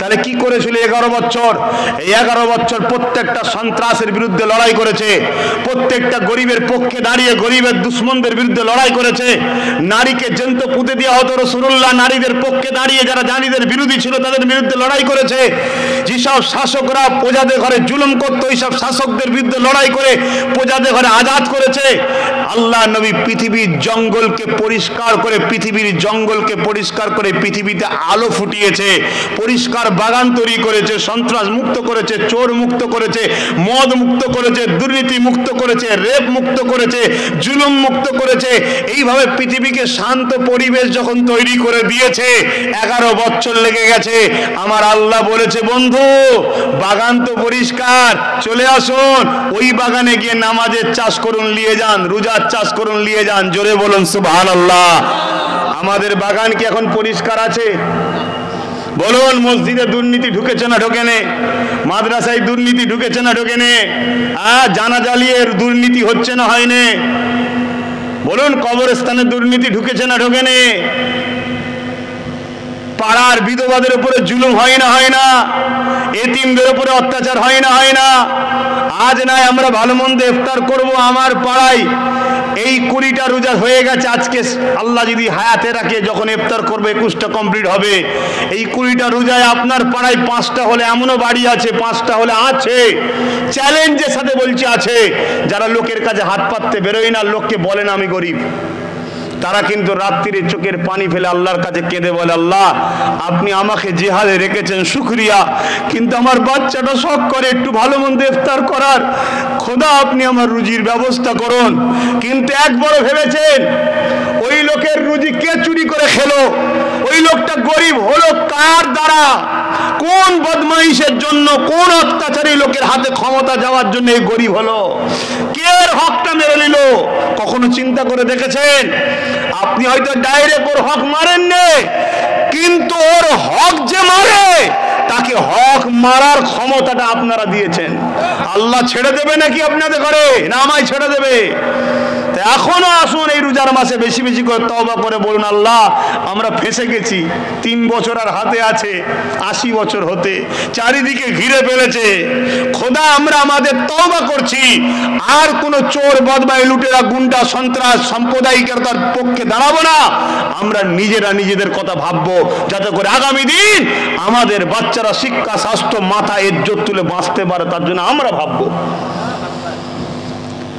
তাহলে কি করেছিল 11 বছর? এই 11 বছর প্রত্যেকটা সন্ত্রাসের বিরুদ্ধে লড়াই করেছে, প্রত্যেকটা গরিবের পক্ষে দাঁড়িয়ে গরিবের দুশ্মনদের বিরুদ্ধে লড়াই করেছে। নারীকে জ্যান্ত পুঁতে দেওয়া হতো, রাসূলুল্লাহ নারীদের পক্ষে দাঁড়িয়ে যারা নারীদের বিরোধী ছিল তাদের বিরুদ্ধে লড়াই করেছে। যেসব শাসকরা প্রজাদের ঘরে জুলুম করতো ওই সব শাসকদের বিরুদ্ধে লড়াই করে প্রজাদের ঘরে আজাদ করেছে। আল্লাহ নবী পৃথিবীর জঙ্গলকে পরিষ্কার করে পৃথিবীতে আলো ফুটিয়েছে, পরিষ্কার বাগান তৈরি করেছে, সন্ত্রাস মুক্ত করেছে, চোর মুক্ত করেছে, মদ মুক্ত করেছে, দুর্নীতি মুক্ত করেছে, রেপ মুক্ত করেছে, জুলুম মুক্ত করেছে। এইভাবে পৃথিবীকে শান্ত পরিবেশ যখন তৈরি করে দিয়েছে 11 বছর লেগে গেছে। আমার আল্লাহ বলেছে, বন্ধু বাগান তো পরিষ্কার, চলে আসুন ওই বাগানে গিয়ে নামাজের চাষ করুন, নিয়ে যান, রোজার চাষ করুন, নিয়ে যান। জোরে বলুন সুবহানাল্লাহ। আমাদের বাগান কি এখন পরিষ্কার আছে? বলুন, মসজিদে দুর্নীতি ঢুকেছে না ঢোকেনে? মাদ্রাসায় দুর্নীতি ঢুকেছে না ঢোকেনে? জানাজা নিয়ে দুর্নীতি হচ্ছে না হয়নি? বলুন, কবরস্থানে দুর্নীতি ঢুকেছে না ঢোকেনে? পাড়ার বিধবাদের উপরে জুলুম হয় না হয় না? এতিমদের উপরে অত্যাচার হয় না হয় না? আজ নয় আমরা ভালো মন্দ ইফতার করব আমার পাড়ায়, এই 20টা রোজা হয়ে গেছে, আজকে আল্লাহ যদি হায়াতে রাখে যখন ইফতার করবে 21টা কমপ্লিট হবে। এই 20টা রোজায় আপনার পাড়ায় 5টা হলে, এমনও বাড়ি আছে 5টা হলে আছে, চ্যালেঞ্জের সাথে বলছি আছে, যারা লোকের কাছে হাত পাততে বেরোয় না, লোককে বলে না আমি গরিব, তারা কিন্তু রাত্রিরে চোখের পানি ফেলে আল্লাহর কাছে কেঁদে বলে, আল্লাহ আপনি আমাকে জিহাদে রেখেছেন শুকরিয়া, কিন্তু আমার বাচ্চাটা শখ করে একটু ভালো মন্দ ইফতার করার, খোদা আপনি আমার রুজির ব্যবস্থা করুন। কিন্তু একবারও ভেবেছেন ওই লোকের রুজি কে চুরি করে খেলো? ওই লোকটা গরিব হলো কার দ্বারা? কোন বদমাইশের জন্য, কোন অত্যাচারী লোকের হাতে ক্ষমতা যাওয়ার জন্য এই গরিব হলো? কে হকটা মেরে নিল? কখনো চিন্তা করে দেখেছেন? আপনি হয়তো ডাইরেক্ট ওর হক মারেননি, কিন্তু ওর হক যে মারে তাকে হক মারার ক্ষমতাটা আপনারা দিয়েছেন। আল্লাহ ছেড়ে দেবে নাকি আপনাদের ঘরে? না আমায় ছেড়ে দেবে? এখনো আসুন এই রোজার মাসে বেশি বেশি করে তওবা করে বলুন, আল্লাহ আমরা ফেঁসে গেছি, 3 বছর আর হাতে আছে 80 বছর হতে, চারিদিকে ঘিরে ফেলেছে, খোদা আমরা আমাদের তওবা করছি, আর কোনো চোর বদমাই লুটেরা গুন্ডা সন্ত্রাস সাম্প্রদায়িকতার পক্ষে দাঁড়াবো না। আমরা নিজেরা নিজেদের কথা ভাববো, যাতে করে আগামী দিন আমাদের বাচ্চারা শিক্ষা স্বাস্থ্য মাথা ইজ্জত তুলে বাঁচতে পারে, তার জন্য আমরা ভাববো।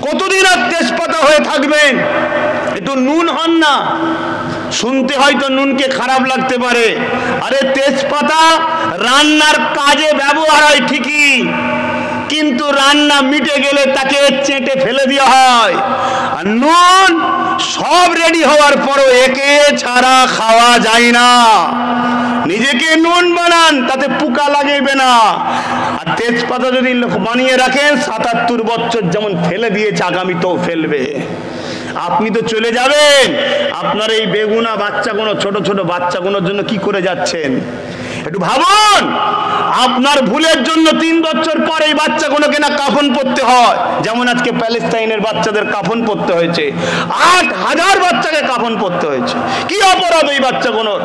কতদিন আর তেজপাতা হয়ে থাকবেন? একটু নুন হন না। শুনতে হয়তো নুনকে খারাপ লাগতে পারে, আরে তেজপাতা রান্নার কাজে ব্যবহার হয় ঠিকই, কিন্তু রান্না মিটে গেলে তাকে চেটে ফেলে দেওয়া হয়। আর নুন সব রেডি হওয়ার পরও একে ছাড়া খাওয়া যায় না। নিজেকে নুন বানান, তাতে পোকা লাগবে না। আর তেজপাতা যদি বানিয়ে রাখেন 77 বছর যেমন ফেলে দিয়েছে, আগামীতেও ফেলবে। আপনি তো চলে যাবেন, আপনার এই বেগুনা বাচ্চাগুলো, ছোট ছোট বাচ্চাগুলোর জন্য কি করে যাচ্ছেন? একটু ভাবুন। আপনার ভুলের জন্য 3 বছর পর এই বাচ্চাগুলোকে না কাফন পরতে হয়, যেমন আজকে প্যালেস্টাইনের বাচ্চাদের কাফন পরতে হয়েছে, 8000 বাচ্চাকে কাফন পরতে হয়েছে। কি অপরাধ এই বাচ্চাগুলোর?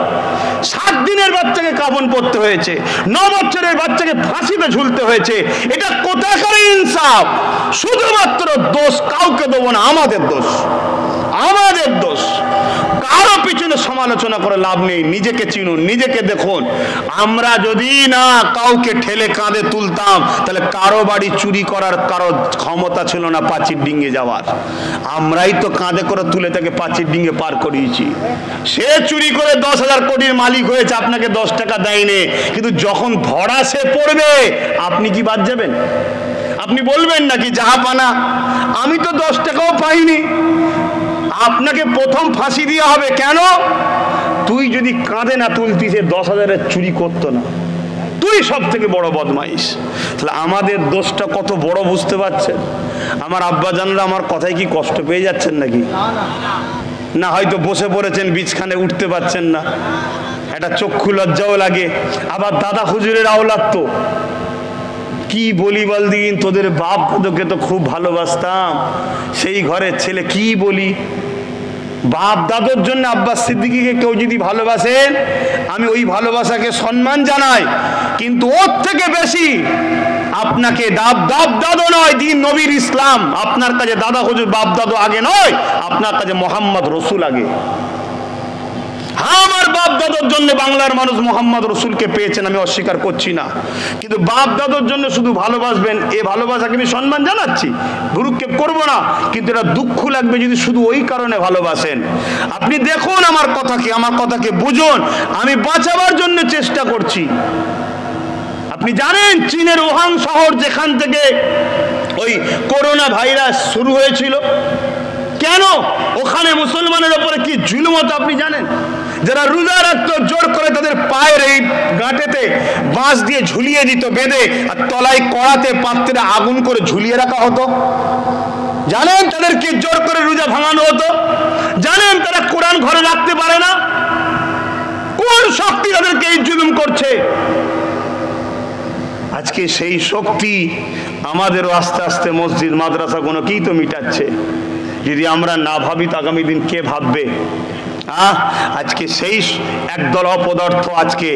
7 দিনের বাচ্চাকে কাফন পরতে হয়েছে, 9 বছরের বাচ্চাকে ফাঁসিতে ঝুলতে হয়েছে। এটা কোথাকার ইনসাফ? শুধুমাত্র দোষ কাউকে দেবো না, আমাদের দোষ, আমাদের দোষ। কারো পিছনে সমালোচনা করে লাভ নেই। নিজেকে চিনুন, নিজেকে দেখুন। আমরা যদি না কাউকে ঠেলে কাঁধে তুলতাম, তাহলে কারো বাড়ি চুরি করার কারো ক্ষমতা ছিল না পাঁচির ডিঙ্গে যাওয়ার। আমরাই তো কাঁধে করে তুলে তাকে পাঁচির ডিঙ্গে পার করিয়েছি। সে চুরি করে 10,000 কোটির মালিক হয়েছে, আপনাকে 10 টাকা দেয়নি, কিন্তু যখন ধরা সে পড়বে আপনি কি বাদ যাবেন? আপনি বলবেন নাকি জাহাপানা আমি তো 10 টাকাও পাইনি? আপনাকে প্রথম ফাঁসি দেওয়া হবে। কেন? তুই যদি কাঁধে না তুলতি সে 10,000-এর চুরি করতো না, তুই সব থেকে বড় বদমাইশ। তাহলে আমাদের দোষটা কত বড় বুঝতে পারছেন? আমার আব্বা জানরা আমার কথায় কি কষ্ট পেয়ে যাচ্ছেন নাকি? না হয়তো বসে পড়েছেন বিছখানে, উঠতে পারছেন না, একটা চক্ষু লজ্জাও লাগে। আবার দাদা হুজুরের আওলাদ তো কি বলি বল দিন, তোদের বাপ তোকে তো খুব ভালোবাসতাম, সেই ঘরের ছেলে কি বলি? বাপ দাদুর জন্য আব্বাস সিদ্দিকীকে কেউ যদি ভালোবাসেন, আমি ওই ভালোবাসাকে সম্মান জানাই, কিন্তু ওর থেকে বেশি আপনাকে দাদু নয়, দিন নবীর ইসলাম। আপনার কাছে দাদা হুজুর বাপ দাদু আগে নয়, আপনার কাছে মোহাম্মদ রসুল আগে। আমার বাপ দাদুর জন্য বাংলার মানুষ মোহাম্মদ রসুলকে পেয়েছেন, আমি অস্বীকার করছি না, কিন্তু বাপ দাদুর জন্য শুধু ভালোবাসবেন, এ ভালোবাসাকে আমি সম্মান জানাচ্ছি, ভুরুক্ষেপ করবো না, কিন্তু এটা দুঃখ লাগবে যদি শুধু ওই কারণে ভালোবাসেন। আপনি দেখুন আমার কথাকে বুঝুন, আমি বাঁচাবার জন্য চেষ্টা করছি। আপনি জানেন চীনের উহান শহর যেখান থেকে ওই করোনা ভাইরাস শুরু হয়েছিল, কেন ওখানে মুসলমানের উপরে কি জুলুম হতো আপনি জানেন? যারা রোজা রাখতো জোর করে তাদের পায়ের এই গাঁটেতে বাঁশ দিয়ে ঝুলিয়ে দিত বেঁধে, আর তলায় কড়াতে পাত্রে আগুন করে ঝুলিয়ে রাখা হতো। জানেন তাদেরকে জোর করে রোজা ভাঙানো হতো? জানেন তারা কোরআন ঘরে রাখতে পারে না? কোন শক্তি তাদেরকে এই জুলুম করছে? আজকে সেই শক্তি আমাদেরও আস্তে আস্তে মসজিদ মাদ্রাসাগুলোকেই তো মিটাচ্ছে। যদি আমরা না ভাবি তো আগামী দিন কে ভাববে? আজকে সেই একদল অপদার্থ আজকে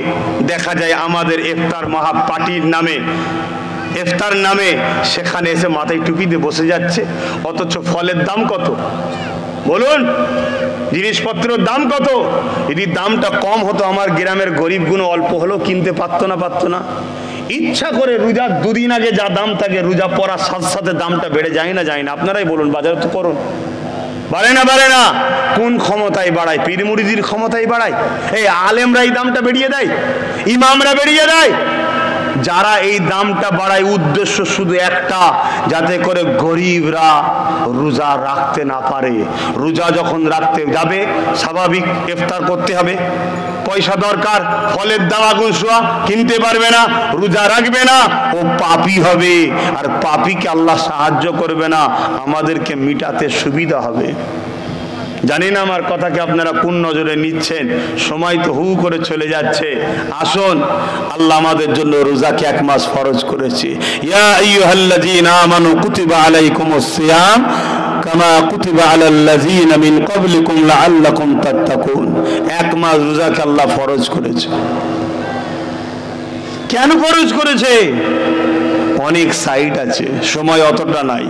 দেখা যায় আমাদের ইফতার পার্টির নামে, ইফতার নামে সেখানে এসে মাথায় টুপি দিয়ে বসে যাচ্ছে, অথচ ফলের দাম কত বলুন, জিনিসপত্রের দাম কত? যদি দামটা কম হতো আমার গ্রামের গরিবগুলো অল্প হলেও কিনতে পারতো না। ইচ্ছা করে রোজার দুদিন আগে যা দাম থাকে রোজা পড়ার সাথে সাথে দামটা বেড়ে যায় না? আপনারাই বলুন, বাজার তো করুন, বাড়ে না? কোন ক্ষমতায় বাড়ায়? পীর মুরিদির ক্ষমতায় বাড়ায়? এই আলেমরা এই দামটা বেরিয়ে দেয়, ইমামরা বেরিয়ে দেয়। যারা এই দামটা বাড়ায় উদ্দেশ্য শুধু একটা, যাতে করে গরিবরা রোজা রাখতে না পারে। রোজা যখন রাখতে যাবে স্বাভাবিক ইফতার করতে হবে, পয়সা দরকার, ফলের দাম আগুন সোয়া, কিনতে পারবে না, রোজা রাখবে না, ও পাপী হবে। আর পাপীকে আল্লাহ সাহায্য করবে না, আমাদেরকে মিটাতে সুবিধা হবে। জানি না আমার কথাকে আপনারা কোন নজরে নিচ্ছেন, সময় তো হু করে চলে যাচ্ছে। আসুন, আল্লাহ আমাদের জন্য রোজাকে 1 মাস ফরজ করেছে। ইয়া আইয়ুহাল্লাযীনা আমানু কুতিবা আলাইকুমুস সিয়াম কামা কুতিবা আলাল্লাযীনা মিন ক্বাবলিকুম লাআল্লাকুম তাত্তাকুন। 1 মাস রোজাকে আল্লাহ ফরজ করেছে। কেন ফরজ করেছে? অনেক সাইড আছে, সময় অতটা নাই।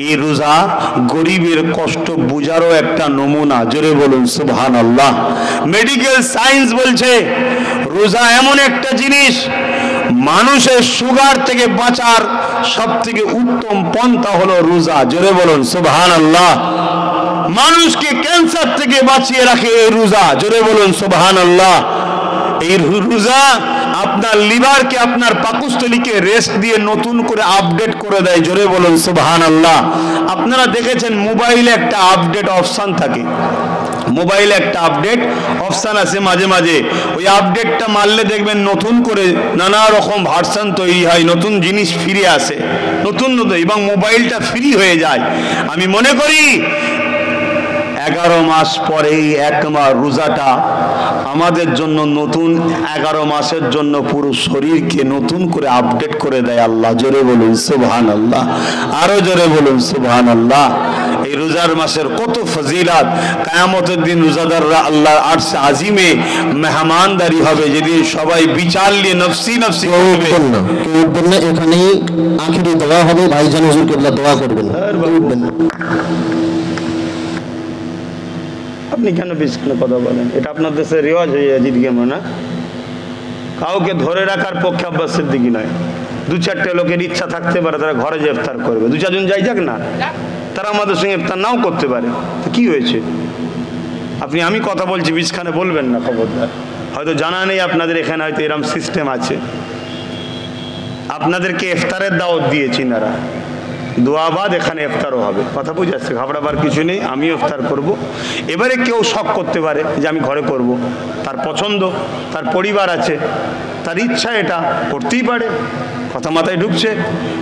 এই রোজা গরিবের কষ্ট বুঝারও একটা নমুনা। জোরে বলুন সুবহানাল্লাহ। মেডিকেল সায়েন্স বলছে রোজা এমন একটা জিনিস, মানুষের সুগার থেকে বাঁচার সব থেকে উত্তম পন্থা হলো রোজা। জোরে বলুন সুবহানাল্লাহ। মানুষকে ক্যান্সার থেকে বাঁচিয়ে রাখে এই রোজা। জোরে বলুন সুবহানাল্লাহ। এই রোজা আপনার লিভারকে, আপনার পাকস্থলীকে রেস্ট দিয়ে নতুন করে আপডেট করে দেয়। জোরে বলুন সুবহানাল্লাহ। আপনারা দেখেছেন মোবাইলে একটা আপডেট অপশন থাকে, মোবাইলে একটা আপডেট অপশন আছে মাঝে মাঝে, ওই আপডেটটা মারলে দেখবেন নতুন করে নানা রকম ভার্সন তৈরি হয়, নতুন জিনিস ফিরে আসে, নতুন এবং মোবাইলটা ফ্রি হয়ে যায়। আমি মনে করি 11 মাস পরে 1 মাস রোজাটা আমাদের জন্য নতুন, 11 মাসের জন্য পুরো শরীরকে নতুন করে আপডেট করে দেয় আল্লাহ। জোরে বলুন সুবহানাল্লাহ, আরো জোরে বলুন সুবহানাল্লাহ। এই রোজার মাসের কত ফজিলত! কিয়ামতের দিন রোজাদাররা আল্লাহর আরশে আজিমে মেহমানদারি হবে, যেদিন সবাই বিচার নিয়ে নফসি নফসি করবে। এখানেই আখিরি দোয়া হবে, ভাইজান হুজুর কিবলা দোয়া করবেন। আপনি কেন বিস্কুলে কথা বলেন? এটা আপনার দেশের রেওয়াজ হয়ে যায় জিদ গেম না? কাউকে ধরে রাখার পক্ষে আব্বাস সিদ্দিকী নয়। 2-4টে লোকের ইচ্ছা থাকতে পারে তারা ঘরে যে ইফতার করবে, 2-4 জন যাই যাক না, তারা আমাদের সঙ্গে ইফতার নাও করতে পারে, তো কি হয়েছে? আমি কথা বলছি, বিছখানে বলবেন না, খবরদার। হয়তো জানা নেই আপনাদের এখানে হয়তো এরকম সিস্টেম আছে। আপনাদেরকে ইফতারের দাওয়াত দিয়েছি নারা, দোয়াবাদ এখানে ইফতারও হবে, কথা বুঝে আসছে, ঘাবড়াবার কিছু নেই। আমিও ইফতার করব। এবারে কেউ শখ করতে পারে যে আমি ঘরে করব, তার পছন্দ, তার পরিবার আছে, তার ইচ্ছা, এটা করতেই পারে, কথা মাথায় ঢুকছে।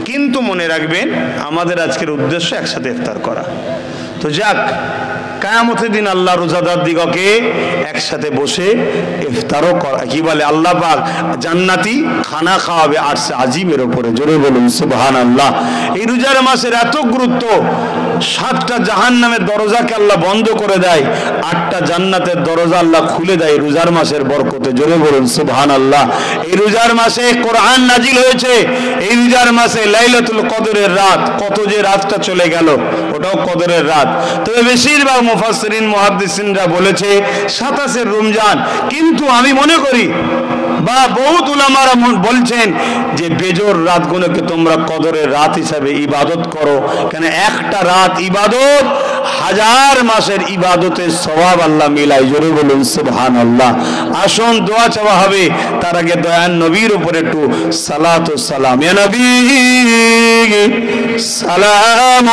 কিন্তু মনে রাখবেন আমাদের আজকের উদ্দেশ্য একসাথে ইফতার করা। তো যাক, কিয়ামতের দিন আল্লাহ রোজাদার দিগকে একসাথে বসে ইফতারও করা, কি বলে আল্লাহ পাক জান্নাতি খানা খাওয়াবে আরশে আজিমের উপরে। জোরে বলুন সুবহানাল্লাহ। এই রোজার মাসের এত গুরুত্ব, 7টা জাহান্নামের দরজাকে আল্লাহ বন্ধ করে দেয়, 8টা জান্নাতের দরজা আল্লাহ খুলে দেয় রোজার মাসের বরকতে। জোরে বলুন সুবহানাল্লাহ। এই রোজার মাসে কোরআন নাজিল হয়েছে, এই রোজার মাসে লাইলাতুল কদরের রাত, কত যে রাতটা চলে গেল, ওটাও কদরের রাত। তবে বেশিরভাগ মুফাসসিরিন মুহাদ্দিসিনরা বলেছে 27 রমজান, কিন্তু আমি মনে করি বা বহুত উলামারা বলছেন যে বেজোর রাতগুলোকে তোমরা কদরের রাত হিসাবে ইবাদত করো, কেন একটা রাত ইবাদত 1000 মাসের ইবাদতের সওয়াব আল্লাহ মিলায়। জোরে বলুন সুবহানাল্লাহ। আসুন দোয়া চাওয়া হবে, তার আগে দয়ান নবীর উপর একটু সালাত ও সালাম। ইয়া নবী সালাম